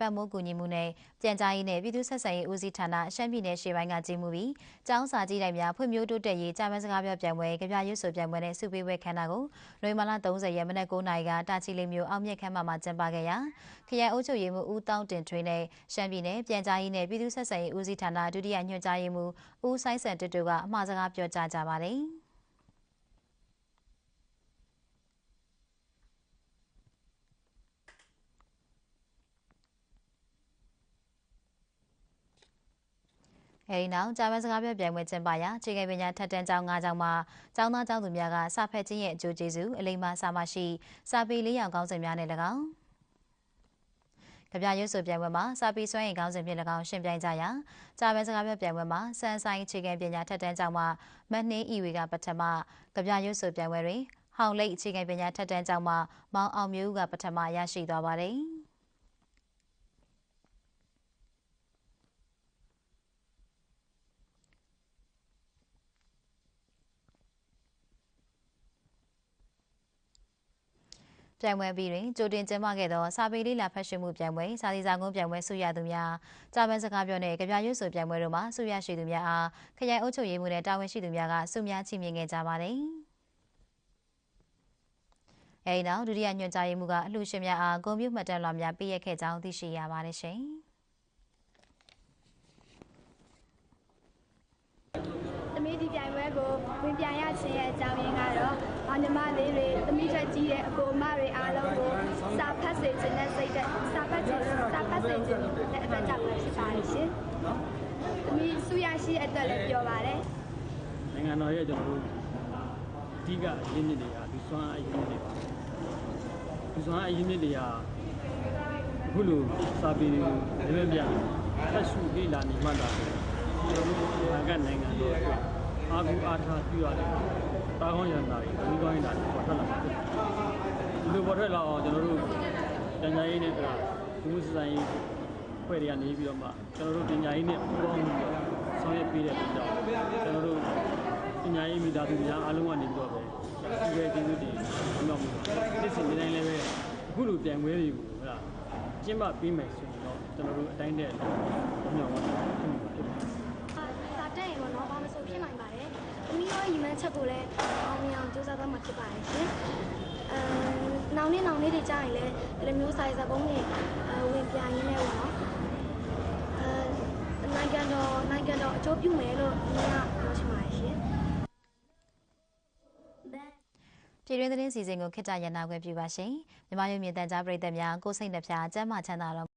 ပတ်မိုးကူညီမှုနဲ့ပြန်ကြားရေးနဲ့ပြည်သူ့ဆက်ဆံရေးဦးစီးဌာနရှမ်းပြည်နယ်ရှေ့ပိုင်းကကြီးမှုပြီးကျောင်းစာကြီးတိုင်းများဖွံ့ဖြိုးတိုးတက်ရေးကြာမစကားပြောပြိုင်ပွဲကြပြရွတ်ဆိုပြိုင်ပွဲနဲ့စုပေးပွဲခမ်းနားကိုနိုဝင်ဘာလ30ရက်မနက်9:00နာရီကတာချီလိမြို့အောင်မြင့်ခမ်းမမှာကျင်းပခဲ့ရာခရိုင်အုပ်ချုပ်ရေးမှူးဦးတောင်းတင်ထွေးနဲ့ရှမ်းပြည်နယ်ပြန်ကြားရေးနဲ့ပြည်သူ့ဆက်ဆံရေးဦးစီးဌာနဒုတိယညွှန်ကြားရေးမှူးဦးဆိုင်စံတူတူကအမှားစကားပြောကြားကြပါတယ်အဲဒီနောက်ဂျာမန်စကားပြောပြိုင်ပွဲကျင်းပရာခြေခံပညာထက်တန်းကျောင်း9ကျောင်းမှာကျောင်းသားကျောင်းသူများကစာဖတ်ခြင်းရဲ့အကျိုးကျေးဇူးအလိမ္မာစာမရှိစာပေ400ကောင်းစဉ်များနဲ့၎င်းကြပြရွတ်ဆိုပြိုင်ပွဲမှာစာပေစွမ်းရည်ကောင်းစဉ်ဖြင့်၎င်းရှင်ပြိုင်ကြရာဂျာမန်စကားပြောပြိုင်ပွဲမှာစန်းဆိုင်ခြေခံပညာထက်တန်းကျောင်းမှာမတ်နှင်းဤဝေကပထမကြပြရွတ်ဆိုပြိုင်ပွဲတွင်ဟောင်လိတ်ခြေခံပညာထက်တန်းကျောင်းမှာမောင်အောင်မျိုးကပထမရရှိသွားပါတယ်ပြိုင်ပွဲပြီးတွင်ကြိုတင်ကျင်းပခဲ့သောစာပေလေးလာဖတ်ရှုမှုပြိုင်ပွဲစာစီစာကုန်းပြိုင်ပွဲဆုရသူများဂျာမန်စကားပြောနှင့်ကြပြရွတ်ဆိုပြိုင်ပွဲတို့မှာဆုရရှိသူများအားခရိုင်အုပ်ချုပ်ရေးမှူးနှင့်တာဝန်ရှိသူများကဆုများချီးမြှင့်ခဲ့ကြပါသည်အဲဒီနောက်ဒုတိယညွှန်ကြားရေးမှူးကအလှူရှင်များအားဂုဏ်ပြုမှတ်တမ်းလွှာများပေးအပ်ခဲ့ကြောင်းသိရှိရပါတယ်ရှင်သမီးဒီပြိုင်ပွဲကိုဝင်ပြိုင်ရခြင်းရဲ့အကြောင်းရင်းကတော့ညီမလေးတွေသမီးချက်ကြီးရဲ့အကိုအမတွေအားလုံးကိုစာဖတ်စေခြင်းနဲ့စိတ်စာဖတ်စေခြင်းနဲ့အတွက်ကြောင့်ဖြစ်ပါတယ်ရှင်။သမီးဆုရရှိအတွက်လည်းပြောပါတယ်။နိုင်ငံတော်ရဲ့ကျွန်တော်တို့အဓိကအရင်းမြစ်တွေကလူစွမ်းအရင်းမြစ်တွေပါ။လူစွမ်းအရင်းမြစ်တွေကအခုလိုစာပေတွေကိုလည်းပြဆက်စုလေ့လာနေမှသာကျွန်တော်တို့အကနိုင်ငံတော်အတွက်အားကိုးအားထားပြုရတယ်။တာကောင်းရန်တာတွေဒီကောင်းရန်တာတွေပေါ်ထွက်လာမှာဖြစ်တယ်။ဒီလိုပေါ်ထွက်လာအောင်ကျွန်တော်တို့ပညာရေးနဲ့ဒီမှုစစိုင်းဖွဲ့တွေကနေပြီးတော့မှကျွန်တော်တို့ပညာရေးနဲ့ပူးပေါင်းပြီးတော့ဆောင်ရွက်ပေးတဲ့အတွက်ကြောင့်ကျွန်တော်တို့ပညာရေးမိသားစုများအားလုံးကနေပြီးတော့ပဲဒီပဲကျေးဇူးတင်အောင်လို့ဖြစ်စဉ်တိုင်းလည်းပဲအခုလိုပြန်ပွဲတွေကိုကျင်းပပေးမယ်ဆိုရင်တော့ကျွန်တော်တို့အတိုင်းတဲ့အလောက်မြောက်သွားတယ်ဖြစ်နေမှာဖြစ်ပါတယ်။စာတက်ရင်တော့ဘာမှမဆိုဖြစ်နိုင်ပါတယ်။သမီးတို့ညီမချက်ကိုလည်းအောင်မြင်အောင်ကြိုးစားသွားမှာဖြစ်ပါတယ်ရှင်။နောင်နေ့တွေကြာရင်လည်းဒီလိုမျိုးစာရေးစာပုံးတွေဝင်ပြရင်းနဲ့ပေါ့နော်။နိုင်ငံတော်အကျိုးပြုမယ်လို့ညီမပြောချင်ပါတယ်ရှင်။ပြည်တွင်းသတင်းစီစဉ်ကိုခေတ္တရန်နာခွင့်ပြုပါရှင်။မြန်မာရုပ်မြင်သံကြားပရိသတ်များကိုစိတ်နှပြကျမ်းမာချမ်းသာတော်